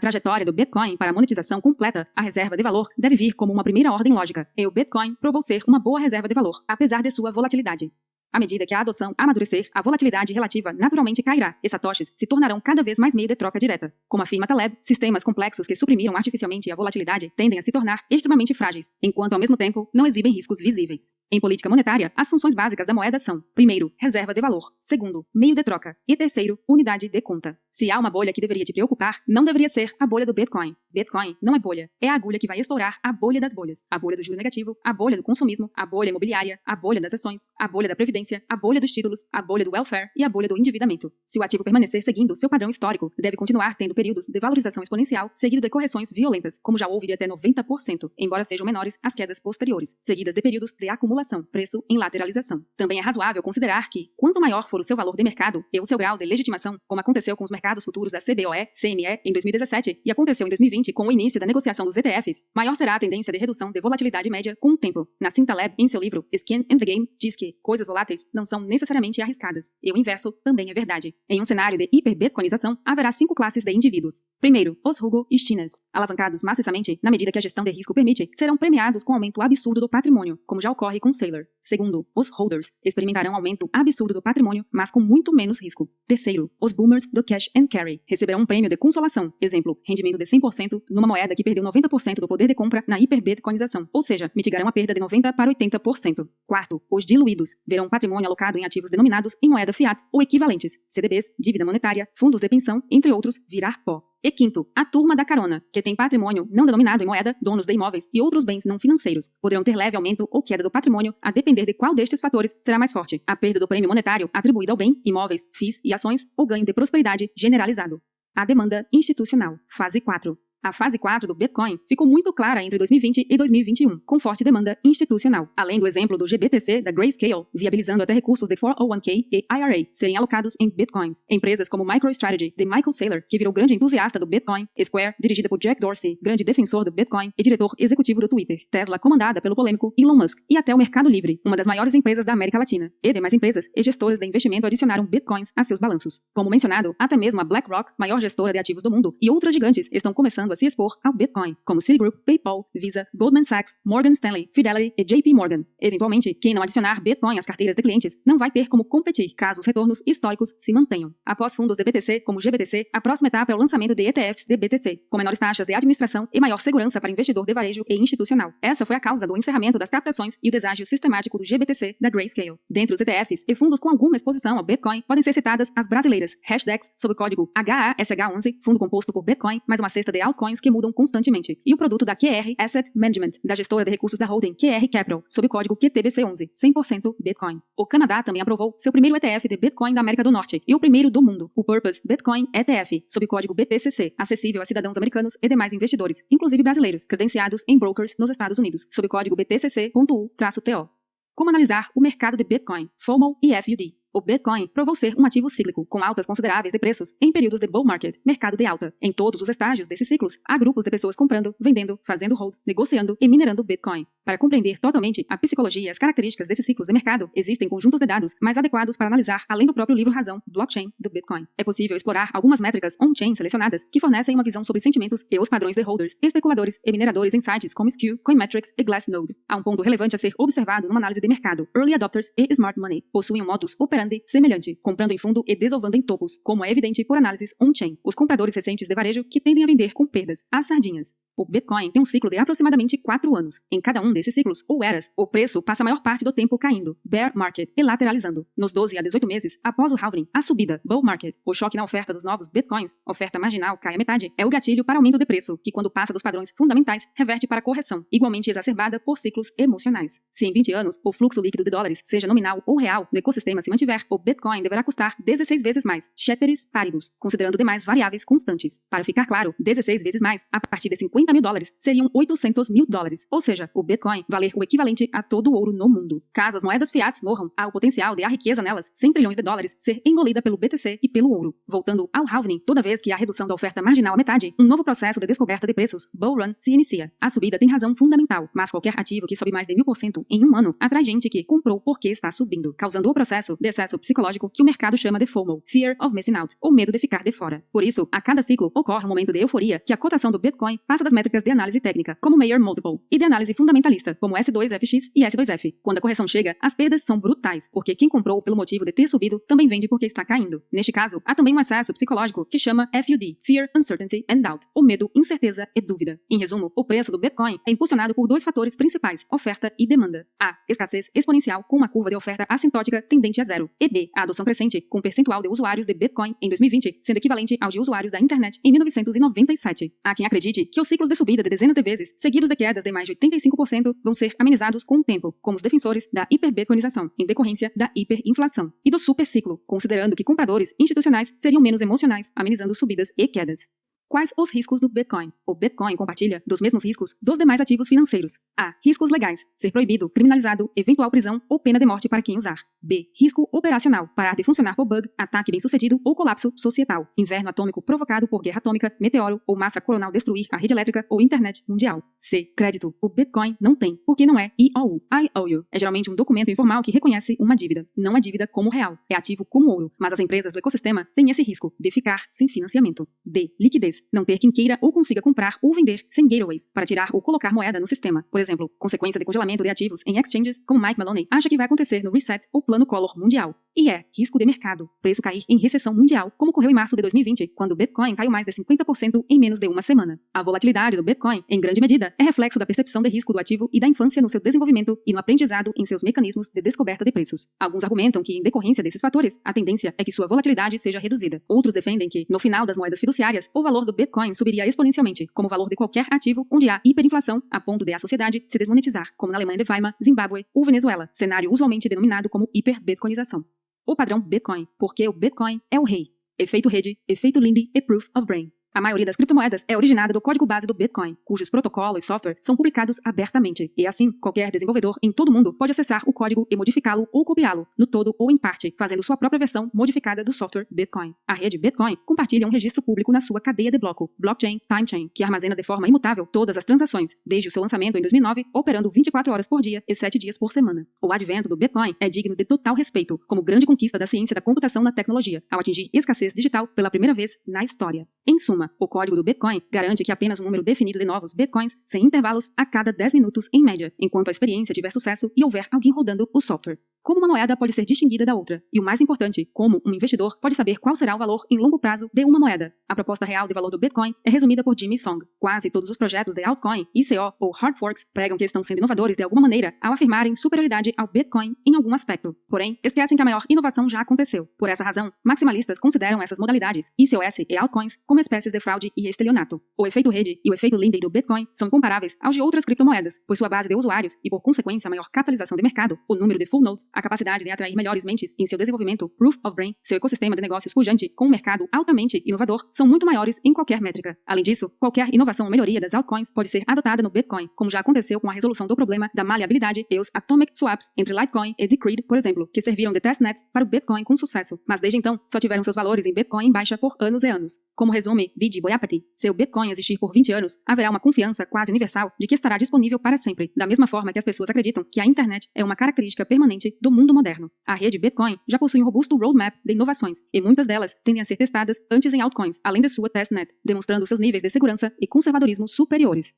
trajetória do Bitcoin para a monetização completa, a reserva de valor deve vir como uma primeira ordem lógica, e o Bitcoin provou ser uma boa reserva de valor, apesar de sua volatilidade. À medida que a adoção amadurecer, a volatilidade relativa naturalmente cairá e satoshis se tornarão cada vez mais meio de troca direta. Como afirma Taleb, sistemas complexos que suprimiram artificialmente a volatilidade tendem a se tornar extremamente frágeis, enquanto ao mesmo tempo não exibem riscos visíveis. Em política monetária, as funções básicas da moeda são: primeiro, reserva de valor; segundo, meio de troca; e terceiro, unidade de conta. Se há uma bolha que deveria te preocupar, não deveria ser a bolha do Bitcoin. Bitcoin não é bolha, é a agulha que vai estourar a bolha das bolhas, a bolha do juro negativo, a bolha do consumismo, a bolha imobiliária, a bolha das ações, a bolha da previdência, a bolha dos títulos, a bolha do welfare e a bolha do endividamento. Se o ativo permanecer seguindo seu padrão histórico, deve continuar tendo períodos de valorização exponencial, seguido de correções violentas, como já houve de até 90%, embora sejam menores as quedas posteriores, seguidas de períodos de acumulação, preço em lateralização. Também é razoável considerar que, quanto maior for o seu valor de mercado e o seu grau de legitimação, como aconteceu com os mercados futuros da CBOE, CME em 2017 e aconteceu em 2020 com o início da negociação dos ETFs, maior será a tendência de redução de volatilidade média com o tempo. Nassim Taleb, em seu livro Skin in the Game, diz que coisas voláteis não são necessariamente arriscadas, e o inverso também é verdade. Em um cenário de hiperbitcoinização, haverá 5 classes de indivíduos. Primeiro, os Hugo-Stiners, alavancados maciçamente na medida que a gestão de risco permite, serão premiados com aumento absurdo do patrimônio, como já ocorre com Saylor. Segundo, os Holders experimentarão aumento absurdo do patrimônio, mas com muito menos risco. Terceiro, os Boomers do Cash and Carry receberão um prêmio de consolação, exemplo, rendimento de 100% numa moeda que perdeu 90% do poder de compra na hiperbitcoinização, ou seja, mitigarão a perda de 90% para 80%. Quarto, os diluídos verão patrimônio alocado em ativos denominados em moeda fiat ou equivalentes, CDBs, dívida monetária, fundos de pensão, entre outros, virar pó. E quinto, a turma da carona, que tem patrimônio não denominado em moeda, donos de imóveis e outros bens não financeiros, poderão ter leve aumento ou queda do patrimônio, a depender de qual destes fatores será mais forte: a perda do prêmio monetário atribuído ao bem, imóveis, FIIs e ações, ou ganho de prosperidade generalizado. A demanda institucional, fase 4. A fase 4 do Bitcoin ficou muito clara entre 2020 e 2021, com forte demanda institucional. Além do exemplo do GBTC da Grayscale, viabilizando até recursos de 401k e IRA serem alocados em Bitcoins. Empresas como MicroStrategy, de Michael Saylor, que virou grande entusiasta do Bitcoin, Square, dirigida por Jack Dorsey, grande defensor do Bitcoin e diretor executivo do Twitter, Tesla, comandada pelo polêmico Elon Musk, e até o Mercado Livre, uma das maiores empresas da América Latina. E demais empresas e gestoras de investimento adicionaram Bitcoins a seus balanços. Como mencionado, até mesmo a BlackRock, maior gestora de ativos do mundo, e outras gigantes estão começando a se expor ao Bitcoin, como Citigroup, PayPal, Visa, Goldman Sachs, Morgan Stanley, Fidelity e JP Morgan. Eventualmente, quem não adicionar Bitcoin às carteiras de clientes não vai ter como competir caso os retornos históricos se mantenham. Após fundos de BTC, como GBTC, a próxima etapa é o lançamento de ETFs de BTC, com menores taxas de administração e maior segurança para investidor de varejo e institucional. Essa foi a causa do encerramento das captações e o deságio sistemático do GBTC da Grayscale. Dentre os ETFs e fundos com alguma exposição ao Bitcoin, podem ser citadas as brasileiras Hashdex, sob o código HASH11, fundo composto por Bitcoin, mais uma cesta de altcoins que mudam constantemente, e o produto da QR Asset Management, da gestora de recursos da holding QR Capital, sob o código QTBC11, 100% Bitcoin. O Canadá também aprovou seu primeiro ETF de Bitcoin da América do Norte, e o primeiro do mundo, o Purpose Bitcoin ETF, sob o código BTCC, acessível a cidadãos americanos e demais investidores, inclusive brasileiros, credenciados em brokers nos Estados Unidos, sob o código BTCC.U-TO. Como analisar o mercado de Bitcoin, FOMO e FUD? O Bitcoin provou ser um ativo cíclico, com altas consideráveis de preços em períodos de bull market, mercado de alta. Em todos os estágios desses ciclos, há grupos de pessoas comprando, vendendo, fazendo hold, negociando e minerando Bitcoin. Para compreender totalmente a psicologia e as características desses ciclos de mercado, existem conjuntos de dados mais adequados para analisar, além do próprio livro razão, blockchain, do Bitcoin. É possível explorar algumas métricas on-chain selecionadas que fornecem uma visão sobre sentimentos e os padrões de holders, especuladores e mineradores em sites como Skew, Coinmetrics e Glassnode. Há um ponto relevante a ser observado numa análise de mercado. Early adopters e smart money possuem um modus operandi semelhante, comprando em fundo e desovando em topos, como é evidente por análises on-chain. Os compradores recentes de varejo que tendem a vender com perdas, as sardinhas. O Bitcoin tem um ciclo de aproximadamente 4 anos. Em cada um desses ciclos, ou eras, o preço passa a maior parte do tempo caindo, bear market, e lateralizando. Nos 12 a 18 meses, após o halving, a subida, bull market, o choque na oferta dos novos Bitcoins, oferta marginal cai a metade, é o gatilho para aumento de preço, que quando passa dos padrões fundamentais, reverte para correção, igualmente exacerbada por ciclos emocionais. Se em 20 anos, o fluxo líquido de dólares, seja nominal ou real, no ecossistema se mantiver, o Bitcoin deverá custar 16 vezes mais, ceteris paribus, considerando demais variáveis constantes. Para ficar claro, 16 vezes mais, a partir de $50 mil, seriam $800 mil, ou seja, o Bitcoin valer o equivalente a todo o ouro no mundo. Caso as moedas fiat morram, há o potencial de a riqueza nelas, $100 trilhões, ser engolida pelo BTC e pelo ouro. Voltando ao halving, toda vez que há redução da oferta marginal à metade, um novo processo de descoberta de preços, bull run, se inicia. A subida tem razão fundamental, mas qualquer ativo que sobe mais de 1000% em um ano atrai gente que comprou porque está subindo, causando o processo de excesso psicológico que o mercado chama de FOMO, Fear of Missing Out, ou medo de ficar de fora. Por isso, a cada ciclo ocorre um momento de euforia que a cotação do Bitcoin passa das métricas de análise técnica, como Mayer Multiple, e de análise fundamentalista, como S2FX e S2F. Quando a correção chega, as perdas são brutais, porque quem comprou pelo motivo de ter subido também vende porque está caindo. Neste caso, há também um excesso psicológico que chama FUD, Fear, Uncertainty and Doubt, ou medo, incerteza e dúvida. Em resumo, o preço do Bitcoin é impulsionado por dois fatores principais, oferta e demanda. A. Escassez exponencial com uma curva de oferta assintótica tendente a zero. E B. A adoção crescente, com percentual de usuários de Bitcoin em 2020, sendo equivalente ao de usuários da internet em 1997. Há quem acredite que os ciclos de subida de dezenas de vezes, seguidos de quedas de mais de 85%, vão ser amenizados com o tempo, como os defensores da hiperbitcoinização, em decorrência da hiperinflação, e do superciclo, considerando que compradores institucionais seriam menos emocionais, amenizando subidas e quedas. Quais os riscos do Bitcoin? O Bitcoin compartilha dos mesmos riscos dos demais ativos financeiros. A. Riscos legais. Ser proibido, criminalizado, eventual prisão ou pena de morte para quem usar. B. Risco operacional. Parar de funcionar por bug, ataque bem-sucedido ou colapso societal. Inverno atômico provocado por guerra atômica, meteoro ou massa coronal destruir a rede elétrica ou internet mundial. C. Crédito. O Bitcoin não tem, porque não é IOU. IOU é geralmente um documento informal que reconhece uma dívida. Não é dívida como real. É ativo como ouro. Mas as empresas do ecossistema têm esse risco de ficar sem financiamento. D. Liquidez. Não ter quem queira ou consiga comprar ou vender sem gateways para tirar ou colocar moeda no sistema. Por exemplo, consequência de congelamento de ativos em exchanges, como Mike Maloney acha que vai acontecer no Reset ou Plano Collor mundial. E é risco de mercado. Preço cair em recessão mundial, como ocorreu em março de 2020, quando o Bitcoin caiu mais de 50% em menos de uma semana. A volatilidade do Bitcoin, em grande medida, é reflexo da percepção de risco do ativo e da infância no seu desenvolvimento e no aprendizado em seus mecanismos de descoberta de preços. Alguns argumentam que, em decorrência desses fatores, a tendência é que sua volatilidade seja reduzida. Outros defendem que, no final das moedas fiduciárias, o valor do Bitcoin subiria exponencialmente, como o valor de qualquer ativo onde há hiperinflação, a ponto de a sociedade se desmonetizar, como na Alemanha de Weimar, Zimbábue ou Venezuela, cenário usualmente denominado como hiperbitcoinização. O padrão Bitcoin, porque o Bitcoin é o rei. Efeito rede, efeito Lindy e Proof of Brain. A maioria das criptomoedas é originada do código base do Bitcoin, cujos protocolos e software são publicados abertamente. E assim, qualquer desenvolvedor em todo o mundo pode acessar o código e modificá-lo ou copiá-lo, no todo ou em parte, fazendo sua própria versão modificada do software Bitcoin. A rede Bitcoin compartilha um registro público na sua cadeia de bloco, Blockchain Time Chain, que armazena de forma imutável todas as transações, desde o seu lançamento em 2009, operando 24 horas por dia e 7 dias por semana. O advento do Bitcoin é digno de total respeito, como grande conquista da ciência da computação na tecnologia, ao atingir escassez digital pela primeira vez na história. Em suma, o código do Bitcoin garante que apenas um número definido de novos Bitcoins, sem intervalos, a cada 10 minutos em média, enquanto a experiência tiver sucesso e houver alguém rodando o software. Como uma moeda pode ser distinguida da outra? E o mais importante, como um investidor pode saber qual será o valor em longo prazo de uma moeda? A proposta real de valor do Bitcoin é resumida por Jimmy Song. Quase todos os projetos de altcoin, ICO ou hard forks pregam que estão sendo inovadores de alguma maneira ao afirmarem superioridade ao Bitcoin em algum aspecto. Porém, esquecem que a maior inovação já aconteceu. Por essa razão, maximalistas consideram essas modalidades, ICOS e altcoins, como espécies de fraude e estelionato. O efeito rede e o efeito Lindy do Bitcoin são comparáveis aos de outras criptomoedas, pois sua base de usuários e, por consequência, a maior catalisação de mercado, o número de full nodes, a capacidade de atrair melhores mentes em seu desenvolvimento, Proof of Brain, seu ecossistema de negócios pujante com um mercado altamente inovador, são muito maiores em qualquer métrica. Além disso, qualquer inovação ou melhoria das altcoins pode ser adotada no Bitcoin, como já aconteceu com a resolução do problema da maleabilidade e os atomic swaps entre Litecoin e Decred, por exemplo, que serviram de testnets para o Bitcoin com sucesso, mas desde então só tiveram seus valores em Bitcoin em baixa por anos e anos. Como resume Vijay Boyapati, se o Bitcoin existir por 20 anos, haverá uma confiança quase universal de que estará disponível para sempre, da mesma forma que as pessoas acreditam que a internet é uma característica permanente do mundo moderno. A rede Bitcoin já possui um robusto roadmap de inovações, e muitas delas tendem a ser testadas antes em altcoins, além de sua testnet, demonstrando seus níveis de segurança e conservadorismo superiores.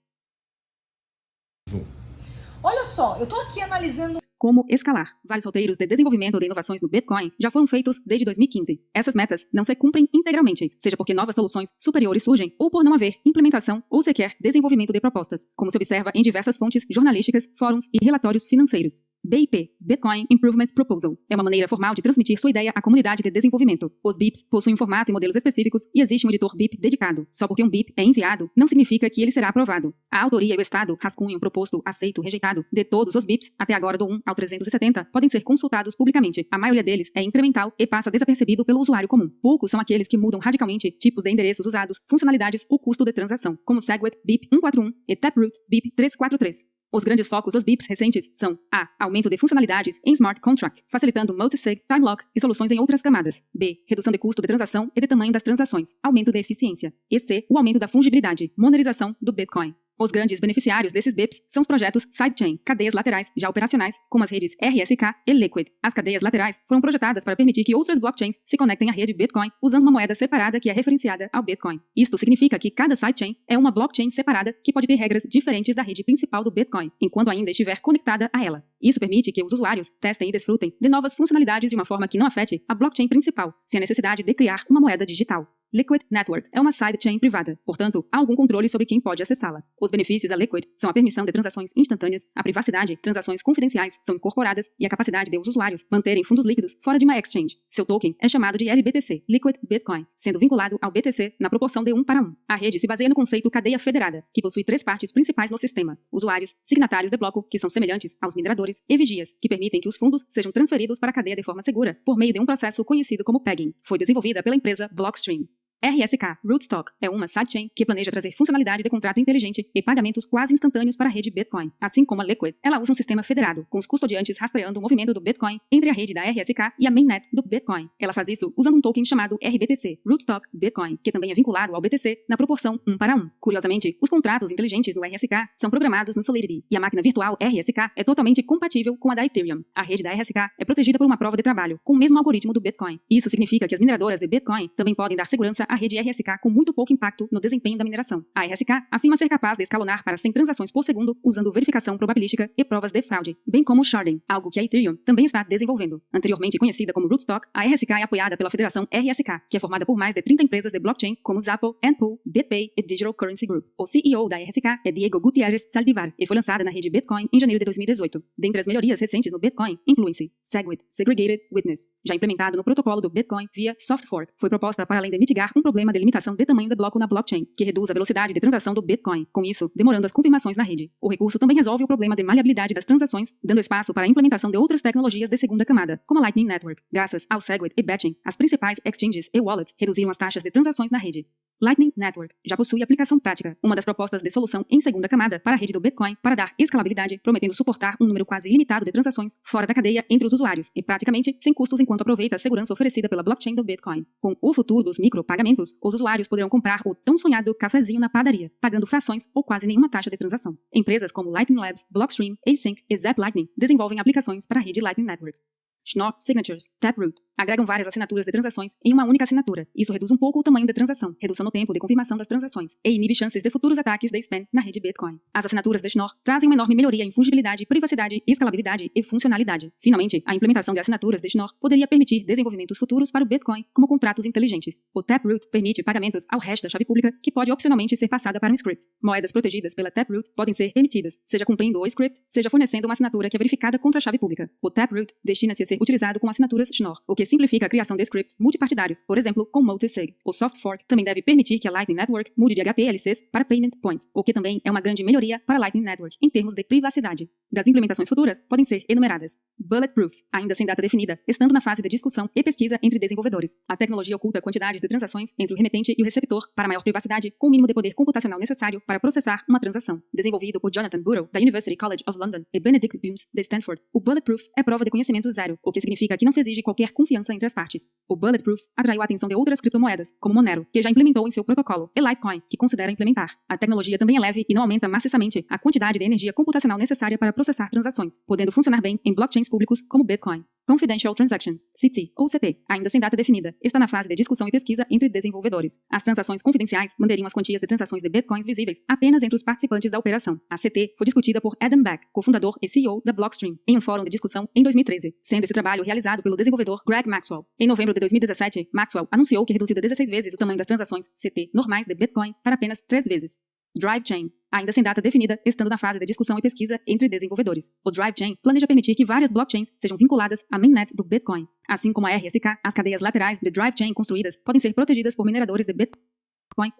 Olha só, eu tô aqui analisando como escalar. Vários roteiros de desenvolvimento de inovações no Bitcoin já foram feitos desde 2015. Essas metas não se cumprem integralmente, seja porque novas soluções superiores surgem ou por não haver implementação ou sequer desenvolvimento de propostas, como se observa em diversas fontes jornalísticas, fóruns e relatórios financeiros. BIP, Bitcoin Improvement Proposal, é uma maneira formal de transmitir sua ideia à comunidade de desenvolvimento. Os BIPs possuem um formato e modelos específicos e existe um editor BIP dedicado. Só porque um BIP é enviado, não significa que ele será aprovado. A autoria e o estado, rascunho, proposto, aceito, rejeitado, de todos os BIPs, até agora do 1 ao 370, podem ser consultados publicamente. A maioria deles é incremental e passa desapercebido pelo usuário comum. Poucos são aqueles que mudam radicalmente tipos de endereços usados, funcionalidades ou custo de transação, como Segwit BIP 141 e Taproot BIP 343. Os grandes focos dos BIPs recentes são a. Aumento de funcionalidades em smart contracts, facilitando multisig, time lock e soluções em outras camadas. B. Redução de custo de transação e de tamanho das transações, aumento de eficiência. E C. O aumento da fungibilidade, monetização do Bitcoin. Os grandes beneficiários desses BIPs são os projetos sidechain, cadeias laterais já operacionais, como as redes RSK e Liquid. As cadeias laterais foram projetadas para permitir que outras blockchains se conectem à rede Bitcoin usando uma moeda separada que é referenciada ao Bitcoin. Isto significa que cada sidechain é uma blockchain separada que pode ter regras diferentes da rede principal do Bitcoin, enquanto ainda estiver conectada a ela. Isso permite que os usuários testem e desfrutem de novas funcionalidades de uma forma que não afete a blockchain principal, sem a necessidade de criar uma moeda digital. Liquid Network é uma sidechain privada, portanto, há algum controle sobre quem pode acessá-la. Os benefícios da Liquid são a permissão de transações instantâneas, a privacidade, transações confidenciais são incorporadas e a capacidade de os usuários manterem fundos líquidos fora de uma exchange. Seu token é chamado de LBTC, Liquid Bitcoin, sendo vinculado ao BTC na proporção de 1:1. A rede se baseia no conceito cadeia federada, que possui 3 partes principais no sistema: usuários, signatários de bloco, que são semelhantes aos mineradores, e vigias, que permitem que os fundos sejam transferidos para a cadeia de forma segura, por meio de um processo conhecido como pegging. Foi desenvolvida pela empresa Blockstream. RSK Rootstock é uma sidechain que planeja trazer funcionalidade de contrato inteligente e pagamentos quase instantâneos para a rede Bitcoin. Assim como a Liquid, ela usa um sistema federado, com os custodiantes rastreando o movimento do Bitcoin entre a rede da RSK e a mainnet do Bitcoin. Ela faz isso usando um token chamado RBTC, Rootstock Bitcoin, que também é vinculado ao BTC na proporção 1:1. Curiosamente, os contratos inteligentes no RSK são programados no Solidity, e a máquina virtual RSK é totalmente compatível com a da Ethereum. A rede da RSK é protegida por uma prova de trabalho, com o mesmo algoritmo do Bitcoin. Isso significa que as mineradoras de Bitcoin também podem dar segurança à rede RSK com muito pouco impacto no desempenho da mineração. A RSK afirma ser capaz de escalonar para 100 transações por segundo usando verificação probabilística e provas de fraude, bem como o sharding, algo que a Ethereum também está desenvolvendo. Anteriormente conhecida como Rootstock, a RSK é apoiada pela Federação RSK, que é formada por mais de 30 empresas de blockchain como Xapo, Antpool, BitPay e Digital Currency Group. O CEO da RSK é Diego Gutierrez Saldivar e foi lançada na rede Bitcoin em janeiro de 2018. Dentre as melhorias recentes no Bitcoin, incluem-se SegWit, Segregated Witness, já implementado no protocolo do Bitcoin via Soft Fork, foi proposta para além de mitigar um problema de limitação de tamanho de bloco na blockchain, que reduz a velocidade de transação do Bitcoin, com isso, demorando as confirmações na rede. O recurso também resolve o problema de maleabilidade das transações, dando espaço para a implementação de outras tecnologias de segunda camada, como a Lightning Network. Graças ao SegWit e Batching, as principais exchanges e wallets reduziram as taxas de transações na rede. Lightning Network já possui aplicação prática, uma das propostas de solução em segunda camada para a rede do Bitcoin para dar escalabilidade, prometendo suportar um número quase ilimitado de transações fora da cadeia entre os usuários e praticamente sem custos enquanto aproveita a segurança oferecida pela blockchain do Bitcoin. Com o futuro dos micropagamentos, os usuários poderão comprar o tão sonhado cafezinho na padaria, pagando frações ou quase nenhuma taxa de transação. Empresas como Lightning Labs, Blockstream, Async e Zap Lightning desenvolvem aplicações para a rede Lightning Network. Schnorr Signatures, Taproot, agregam várias assinaturas de transações em uma única assinatura. Isso reduz um pouco o tamanho da transação, redução no tempo de confirmação das transações, e inibe chances de futuros ataques de spam na rede Bitcoin. As assinaturas de Schnorr trazem uma enorme melhoria em fungibilidade, privacidade, escalabilidade e funcionalidade. Finalmente, a implementação de assinaturas de Schnorr poderia permitir desenvolvimentos futuros para o Bitcoin, como contratos inteligentes. O Taproot permite pagamentos ao hash da chave pública, que pode opcionalmente ser passada para um script. Moedas protegidas pela Taproot podem ser emitidas, seja cumprindo o script, seja fornecendo uma assinatura que é verificada contra a chave pública. O Taproot destina-se a ser utilizado com assinaturas Schnorr, o que simplifica a criação de scripts multipartidários, por exemplo, com multisig. O Soft Fork também deve permitir que a Lightning Network mude de HTLCs para Payment Points, o que também é uma grande melhoria para a Lightning Network em termos de privacidade. Das implementações futuras podem ser enumeradas. Bulletproofs, ainda sem data definida, estando na fase de discussão e pesquisa entre desenvolvedores. A tecnologia oculta quantidades de transações entre o remetente e o receptor para maior privacidade, com o mínimo de poder computacional necessário para processar uma transação. Desenvolvido por Jonathan Burrow, da University College of London, e Benedict Bims, de Stanford, o Bulletproofs é prova de conhecimento zero, o que significa que não se exige qualquer confiança entre as partes. O Bulletproofs atraiu a atenção de outras criptomoedas, como Monero, que já implementou em seu protocolo, e Litecoin, que considera implementar. A tecnologia também é leve e não aumenta maciçamente a quantidade de energia computacional necessária para processar transações, podendo funcionar bem em blockchains públicos como Bitcoin. Confidential Transactions, CT ou CT, ainda sem data definida, está na fase de discussão e pesquisa entre desenvolvedores. As transações confidenciais mandariam as quantias de transações de Bitcoins visíveis apenas entre os participantes da operação. A CT foi discutida por Adam Back, cofundador e CEO da Blockstream, em um fórum de discussão em 2013, sendo esse trabalho realizado pelo desenvolvedor Greg Maxwell. Em novembro de 2017, Maxwell anunciou que reduziu 16 vezes o tamanho das transações CT normais de Bitcoin para apenas 3 vezes. DriveChain, ainda sem data definida, estando na fase de discussão e pesquisa entre desenvolvedores. O DriveChain planeja permitir que várias blockchains sejam vinculadas à mainnet do Bitcoin. Assim como a RSK, as cadeias laterais de DriveChain construídas podem ser protegidas por mineradores de Bitcoin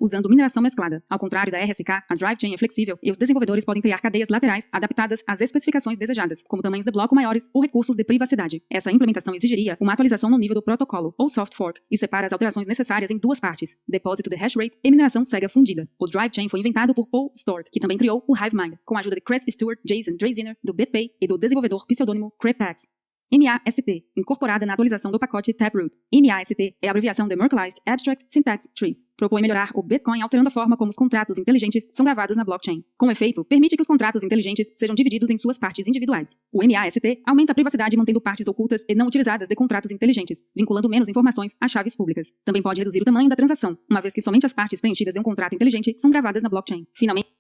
usando mineração mesclada. Ao contrário da RSK, a DriveChain é flexível e os desenvolvedores podem criar cadeias laterais adaptadas às especificações desejadas, como tamanhos de bloco maiores ou recursos de privacidade. Essa implementação exigiria uma atualização no nível do protocolo, ou soft fork, e separa as alterações necessárias em duas partes: depósito de hash rate e mineração cega fundida. O DriveChain foi inventado por Paul Stork, que também criou o HiveMind, com a ajuda de Chris Stewart, Jason Dreziner, do BitPay e do desenvolvedor pseudônimo Cryptax. MAST, incorporada na atualização do pacote Taproot. MAST é a abreviação de Merkleized Abstract Syntax Trees. Propõe melhorar o Bitcoin alterando a forma como os contratos inteligentes são gravados na blockchain. Com efeito, permite que os contratos inteligentes sejam divididos em suas partes individuais. O MAST aumenta a privacidade mantendo partes ocultas e não utilizadas de contratos inteligentes, vinculando menos informações a chaves públicas. Também pode reduzir o tamanho da transação, uma vez que somente as partes preenchidas de um contrato inteligente são gravadas na blockchain. Finalmente,